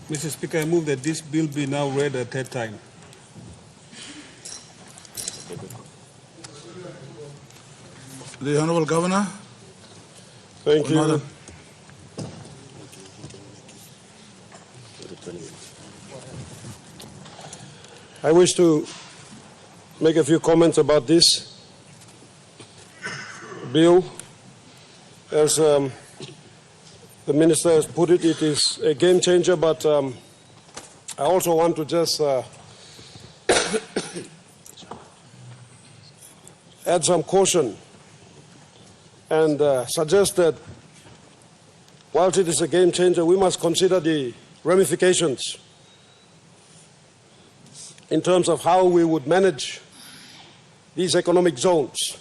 Mr. Speaker, I move that this bill be now read a third time. The Honourable Governor. Thank you. I wish to make a few comments about this bill. As the Minister has put it, it is a game changer, but I also want to just add some caution and suggest that whilst it is a game changer, we must consider the ramifications in terms of how we would manage these economic zones.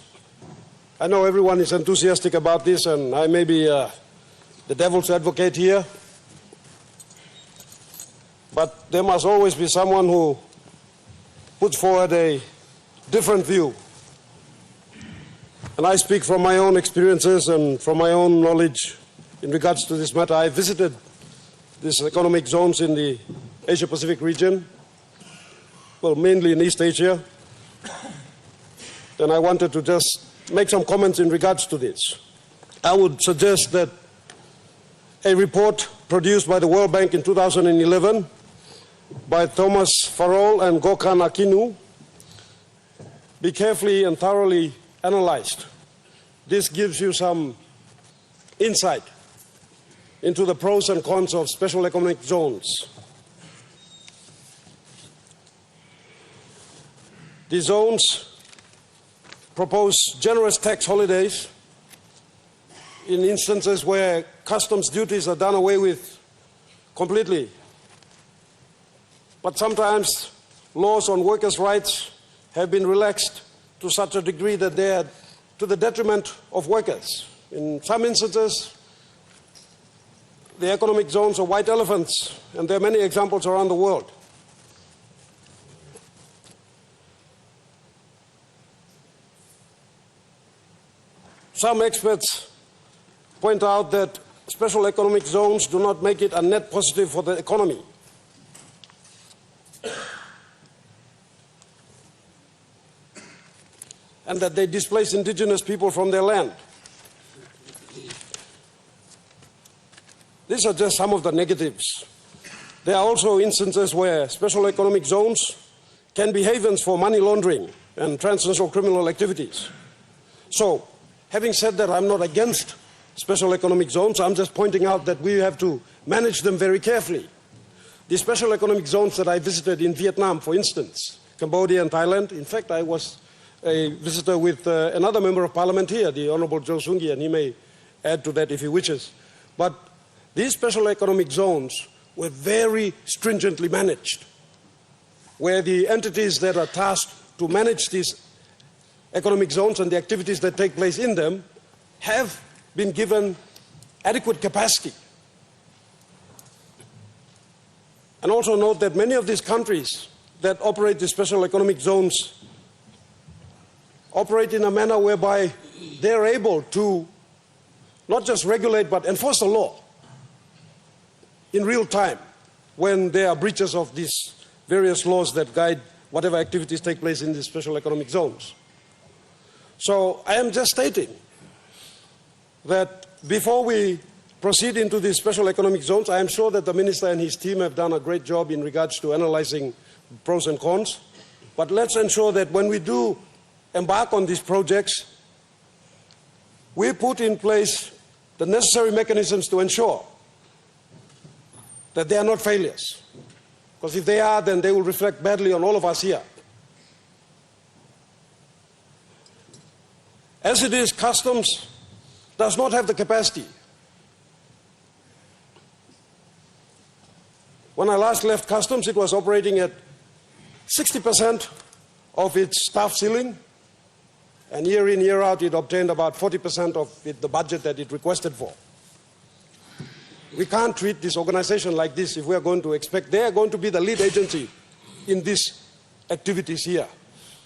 I know everyone is enthusiastic about this, and I may be the devil's advocate here, but there must always be someone who puts forward a different view. And I speak from my own experiences and from my own knowledge in regards to this matter. I visited these economic zones in the Asia-Pacific region, well, mainly in East Asia. And I wanted to just make some comments in regards to this. I would suggest that a report produced by the World Bank in 2011 by Thomas Farrell and Gokhan Akinu be carefully and thoroughly analyzed. This gives you some insight into the pros and cons of special economic zones. The zones propose generous tax holidays in instances where customs duties are done away with completely. But sometimes laws on workers' rights have been relaxed to such a degree that they are to the detriment of workers. In some instances, the economic zones are white elephants, and there are many examples around the world. Some experts point out that special economic zones do not make it a net positive for the economy. And that they displace indigenous people from their land. These are just some of the negatives. There are also instances where special economic zones can be havens for money laundering and transnational criminal activities. So, having said that, I'm not against special economic zones. I'm just pointing out that we have to manage them very carefully. The special economic zones that I visited in Vietnam, for instance, Cambodia and Thailand, in fact, I was a visitor with another member of parliament here, the Honourable Joe Sungi, and he may add to that if he wishes. But these special economic zones were very stringently managed, where the entities that are tasked to manage these economic zones and the activities that take place in them have been given adequate capacity. And also note that many of these countries that operate the special economic zones operate in a manner whereby they're able to not just regulate but enforce the law in real time when there are breaches of these various laws that guide whatever activities take place in these special economic zones. So I am just stating that before we proceed into these special economic zones, I am sure that the Minister and his team have done a great job in regards to analyzing pros and cons. But let's ensure that when we do embark on these projects, we put in place the necessary mechanisms to ensure that they are not failures. Because if they are, then they will reflect badly on all of us here. As it is, customs does not have the capacity. When I last left customs, it was operating at 60% of its staff ceiling, and year in, year out, it obtained about 40% of the budget that it requested for. We can't treat this organization like this if we are going to expect they are going to be the lead agency in these activities here.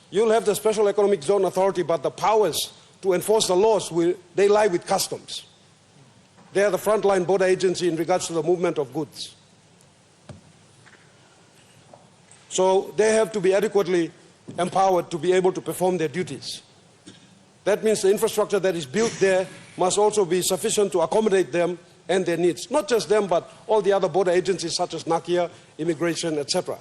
You'll have the Special Economic Zone Authority, but the powers to enforce the laws, they lie with customs. They are the frontline border agency in regards to the movement of goods. So they have to be adequately empowered to be able to perform their duties. That means the infrastructure that is built there must also be sufficient to accommodate them and their needs. Not just them, but all the other border agencies such as NACIA, immigration, etc.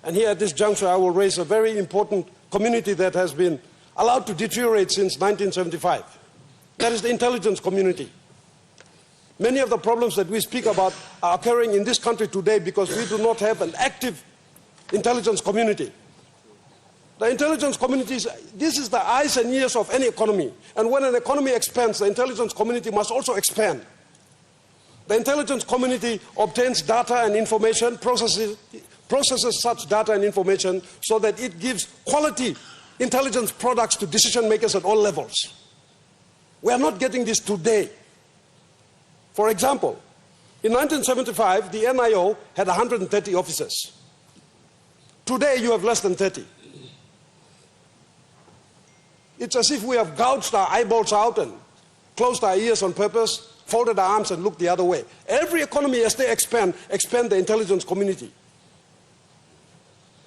And here at this juncture, I will raise a very important community that has been allowed to deteriorate since 1975. That is the intelligence community. Many of the problems that we speak about are occurring in this country today because we do not have an active intelligence community. The intelligence communities, this is the eyes and ears of any economy. And when an economy expands, the intelligence community must also expand. The intelligence community obtains data and information, processes such data and information so that it gives quality intelligence products to decision makers at all levels. We are not getting this today. For example, in 1975, the NIO had 130 officers. Today, you have less than 30. It's as if we have gouged our eyeballs out and closed our ears on purpose, folded our arms and looked the other way. Every economy, as they expand the intelligence community.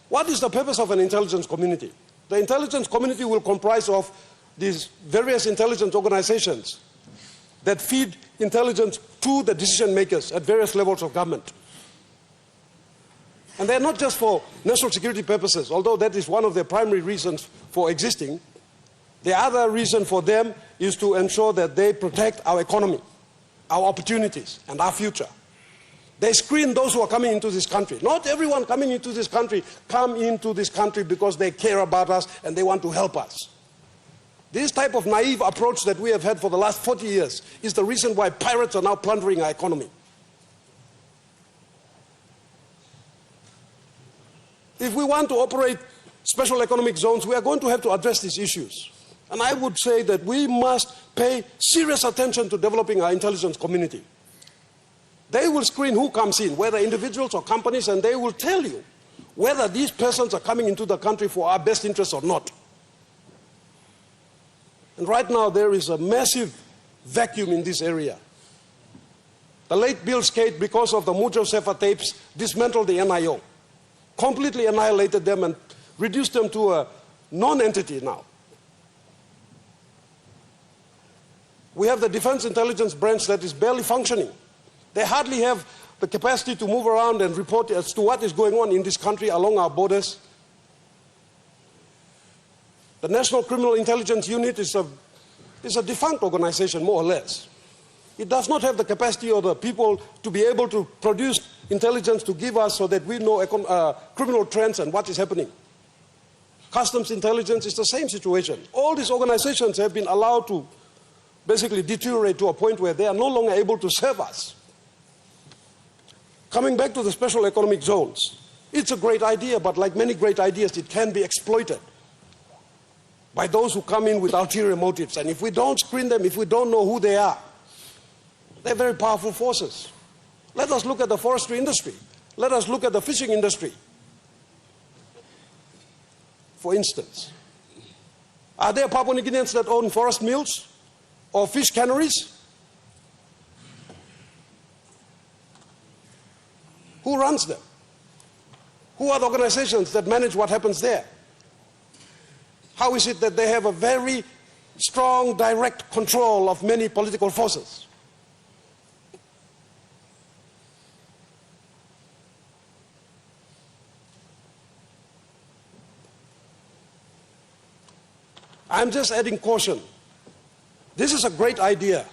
What is the purpose of an intelligence community? The intelligence community will comprise of these various intelligence organizations that feed intelligence to the decision makers at various levels of government. And they're not just for national security purposes, although that is one of their primary reasons for existing. The other reason for them is to ensure that they protect our economy, our opportunities, and our future. They screen those who are coming into this country. Not everyone coming into this country come into this country because they care about us and they want to help us. This type of naive approach that we have had for the last 40 years is the reason why pirates are now plundering our economy. If we want to operate special economic zones, we are going to have to address these issues. And I would say that we must pay serious attention to developing our intelligence community. They will screen who comes in, whether individuals or companies, and they will tell you whether these persons are coming into the country for our best interests or not. And right now there is a massive vacuum in this area. The late Bill Skate, because of the Mujo Sefa tapes, dismantled the NIO, completely annihilated them and reduced them to a non-entity now. We have the Defense Intelligence Branch that is barely functioning. They hardly have the capacity to move around and report as to what is going on in this country along our borders. The National Criminal Intelligence Unit is a defunct organization, more or less. It does not have the capacity or the people to be able to produce intelligence to give us so that we know criminal trends and what is happening. Customs intelligence is the same situation. All these organizations have been allowed to basically deteriorate to a point where they are no longer able to serve us. Coming back to the special economic zones, it's a great idea, but like many great ideas, it can be exploited by those who come in with ulterior motives. And if we don't screen them, if we don't know who they are, they're very powerful forces. Let us look at the forestry industry. Let us look at the fishing industry. For instance, are there Papua New Guineans that own forest mills or fish canneries? Who runs them? Who are the organizations that manage what happens there? How is it that they have a very strong direct control of many political forces? I'm just adding caution. This is a great idea,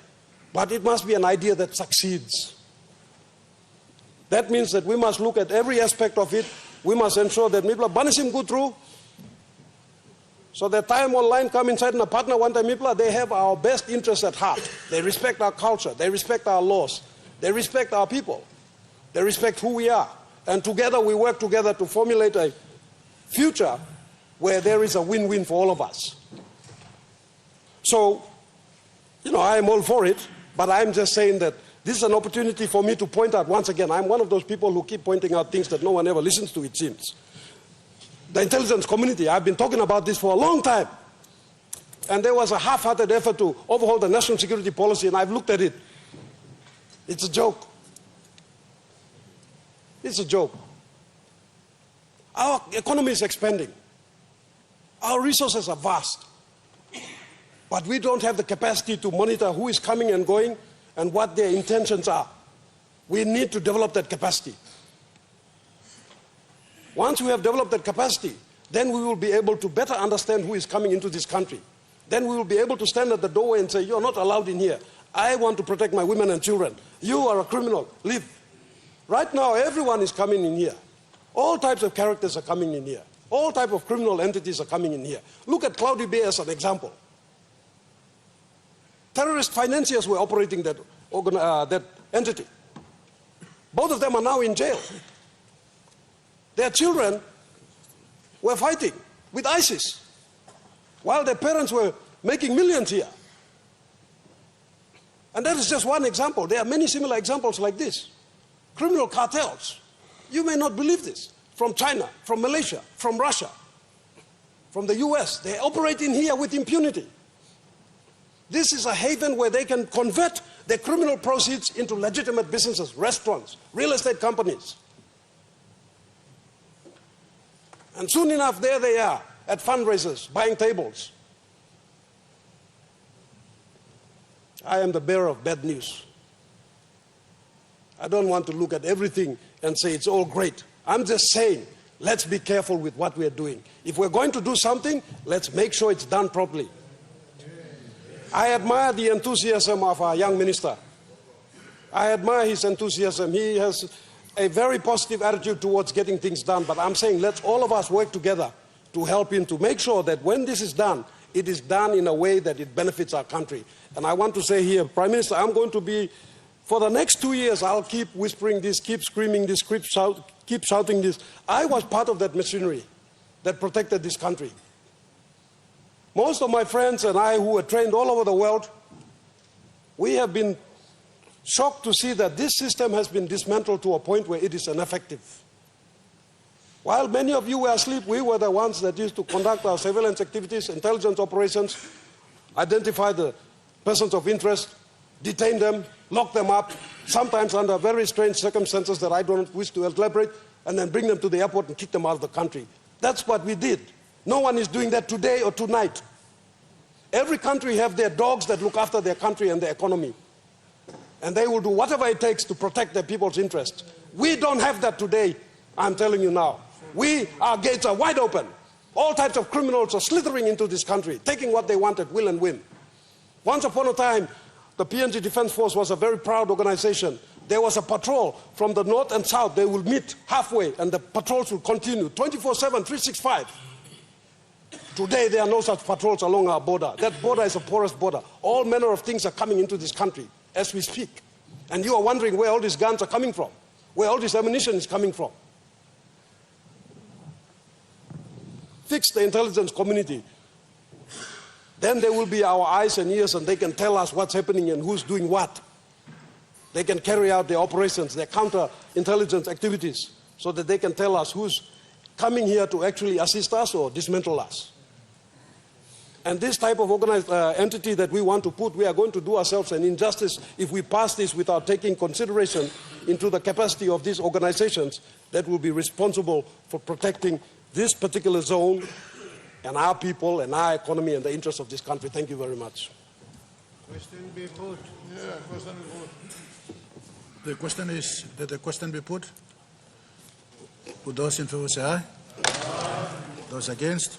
but it must be an idea that succeeds. That means that we must look at every aspect of it. We must ensure that Mipla Banisim go through. So that time online come inside and a partner one time Mipla, they have our best interests at heart. They respect our culture. They respect our laws. They respect our people. They respect who we are. And together we work together to formulate a future where there is a win-win for all of us. So, I am all for it, but I'm just saying that this is an opportunity for me to point out once again. I'm one of those people who keep pointing out things that no one ever listens to, it seems. The intelligence community, I've been talking about this for a long time. And there was a half-hearted effort to overhaul the national security policy, and I've looked at it. It's a joke. It's a joke. Our economy is expanding. Our resources are vast. But we don't have the capacity to monitor who is coming and going and what their intentions are. We need to develop that capacity. Once we have developed that capacity, then we will be able to better understand who is coming into this country. Then we will be able to stand at the doorway and say, you're not allowed in here. I want to protect my women and children. You are a criminal. Leave. Right now, everyone is coming in here. All types of characters are coming in here. All types of criminal entities are coming in here. Look at Cloudy Bay as an example. Terrorist financiers were operating that entity. Both of them are now in jail. Their children were fighting with ISIS while their parents were making millions here. And that is just one example. There are many similar examples like this. Criminal cartels. You may not believe this. From China, from Malaysia, from Russia, from the US. They operate in here with impunity. This is a haven where they can convert their criminal proceeds into legitimate businesses, restaurants, real estate companies. And soon enough, there they are at fundraisers, buying tables. I am the bearer of bad news. I don't want to look at everything and say it's all great. I'm just saying, let's be careful with what we're doing. If we're going to do something, let's make sure it's done properly. I admire the enthusiasm of our young minister. I admire his enthusiasm. He has a very positive attitude towards getting things done. But I'm saying let's all of us work together to help him to make sure that when this is done, it is done in a way that it benefits our country. And I want to say here, Prime Minister, I'm going to be, for the next 2 years, I'll keep whispering this, keep screaming this, keep shouting this. I was part of that machinery that protected this country. Most of my friends and I who were trained all over the world, we have been shocked to see that this system has been dismantled to a point where it is ineffective. While many of you were asleep, we were the ones that used to conduct our surveillance activities, intelligence operations, identify the persons of interest, detain them, lock them up, sometimes under very strange circumstances that I don't wish to elaborate, and then bring them to the airport and kick them out of the country. That's what we did. No one is doing that today or tonight. Every country have their dogs that look after their country and their economy. And they will do whatever it takes to protect their people's interests. We don't have that today, I'm telling you now. Our gates are wide open. All types of criminals are slithering into this country, taking what they want at will and whim. Once upon a time, the PNG Defence Force was a very proud organization. There was a patrol from the north and south. They will meet halfway and the patrols will continue 24/7, 365. Today, there are no such patrols along our border. That border is a porous border. All manner of things are coming into this country as we speak. And you are wondering where all these guns are coming from, where all this ammunition is coming from. Fix the intelligence community. Then they will be our eyes and ears and they can tell us what's happening and who's doing what. They can carry out their operations, their counter-intelligence activities, so that they can tell us who's coming here to actually assist us or dismantle us. And this type of organized entity that we want to put, we are going to do ourselves an injustice if we pass this without taking consideration into the capacity of these organizations that will be responsible for protecting this particular zone and our people and our economy and the interests of this country. Thank you very much. Question be put. Yeah, question be put. The question is that the question be put. Would those in favor say aye? Aye. Those against?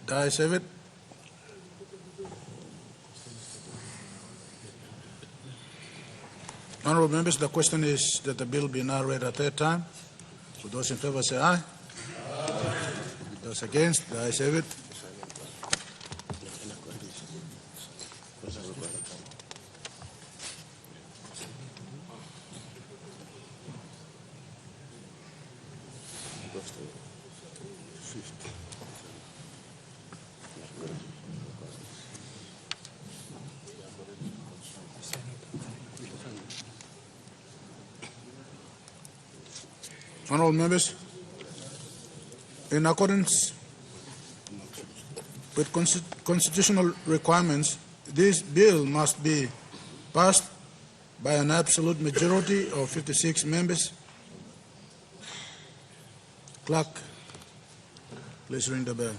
The ayes have it. Honourable members, the question is that the bill be now read a third time. Would those in favor say aye? Aye. Those against? The ayes have it. Honourable members, in accordance with constitutional requirements, this bill must be passed by an absolute majority of 56 members. Clerk, please ring the bell.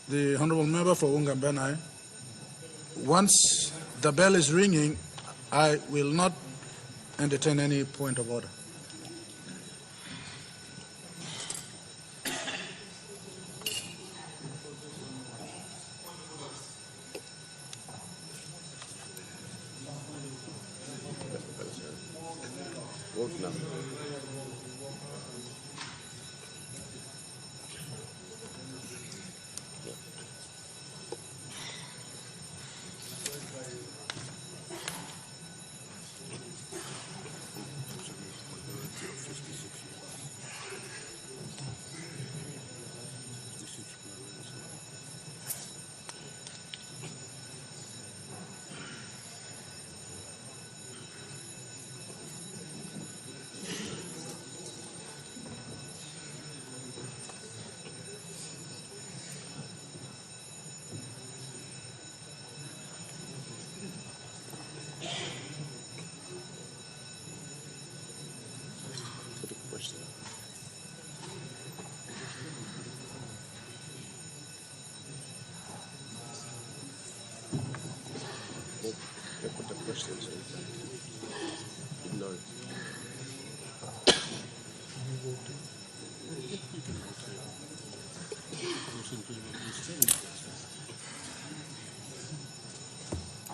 The Honourable Member for Ungambenai. Once the bell is ringing, I will not entertain any point of order.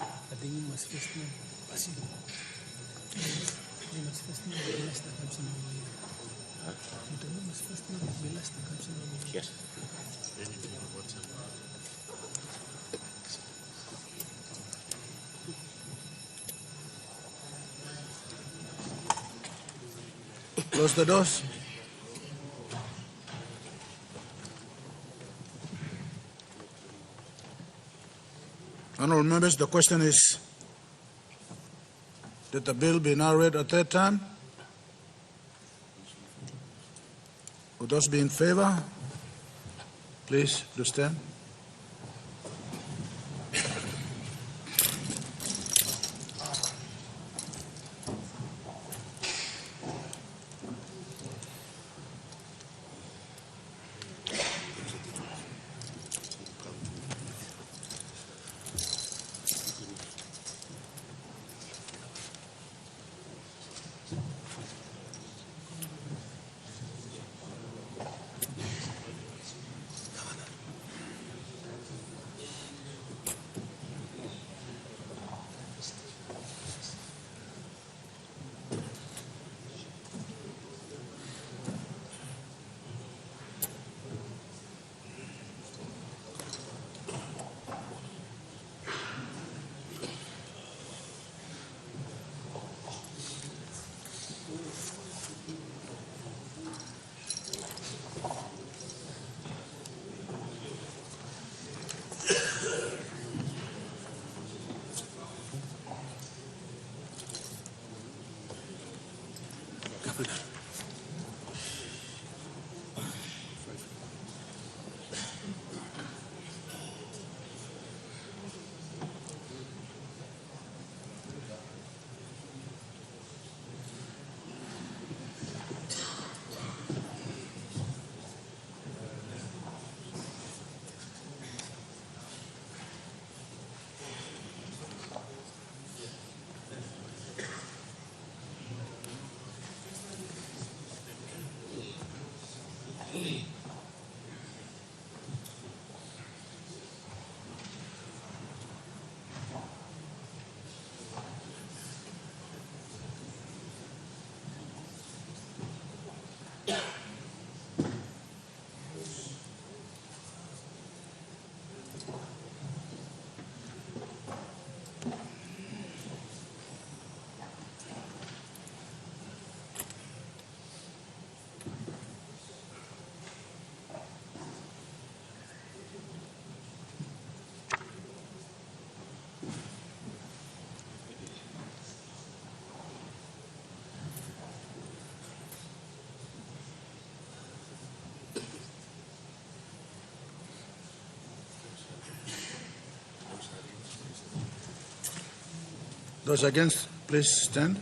I think you must first know. You must first know the last that comes in over here. You must first know the last that comes in over here. Yes. Close the doors. Honourable members, the question is that the bill be now read a third time. Would those be in favour, please do stand. Those against, please stand.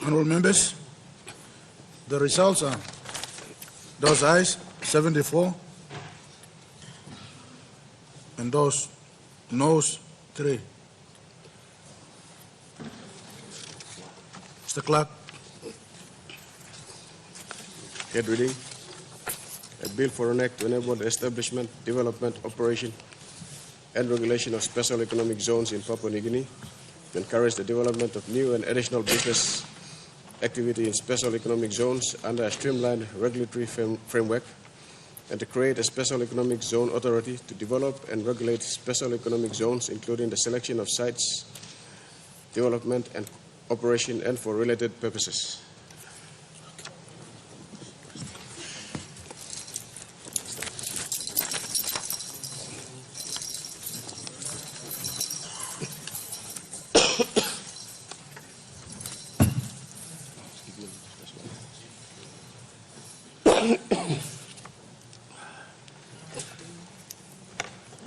Honourable members, the results are those ayes 74 and those noes 3. Mr. Clerk. Head reading. A bill for an act to enable the establishment, development, operation, and regulation of special economic zones in Papua New Guinea, to encourage the development of new and additional business activity in special economic zones under a streamlined regulatory framework, and to create a special economic zone authority to develop and regulate special economic zones, including the selection of sites, development and operation, and for related purposes.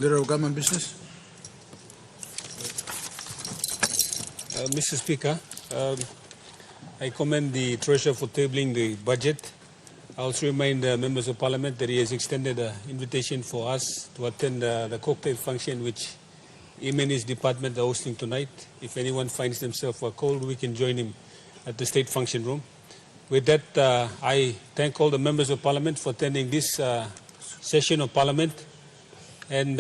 Leader of Government Business. Mr. Speaker, I commend the Treasurer for tabling the budget. I also remind members of Parliament that he has extended an invitation for us to attend the cocktail function which him and his department are hosting tonight. If anyone finds themselves cold, we can join him at the State Function Room. With that, I thank all the members of Parliament for attending this session of Parliament, and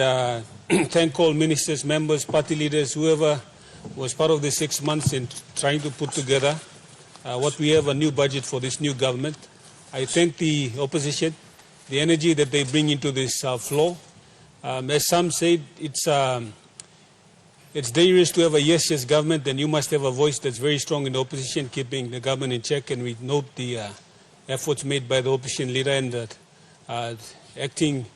thank all ministers, members, party leaders, whoever was part of the 6 months in trying to put together what we have a new budget for this new government. I thank the opposition, the energy that they bring into this floor. As some said, it's dangerous to have a yes government, and you must have a voice that's very strong in the opposition, keeping the government in check, and we note the efforts made by the opposition leader and the acting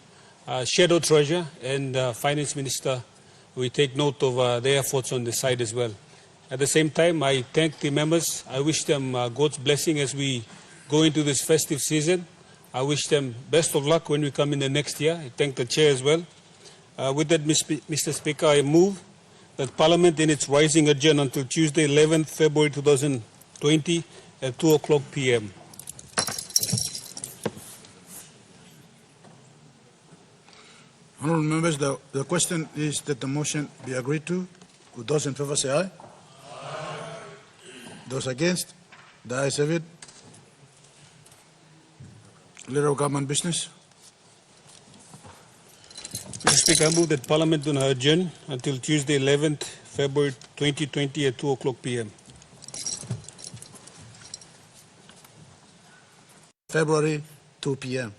Shadow Treasurer and Finance Minister. We take note of their efforts on the side as well. At the same time, I thank the members. I wish them God's blessing as we go into this festive season. I wish them best of luck when we come in the next year. I thank the Chair as well. With that, Mr. Speaker, I move that Parliament in its rising adjourn until Tuesday, 11th February 2020 at 2:00 p.m. Honourable members, the question is that the motion be agreed to. Would those in favour say aye? Aye. Those against? The ayes have it. Leader of Government Business. Mr. Speaker, I move that Parliament do not adjourn until Tuesday, 11th February 2020 at 2:00 p.m. February 2 p.m.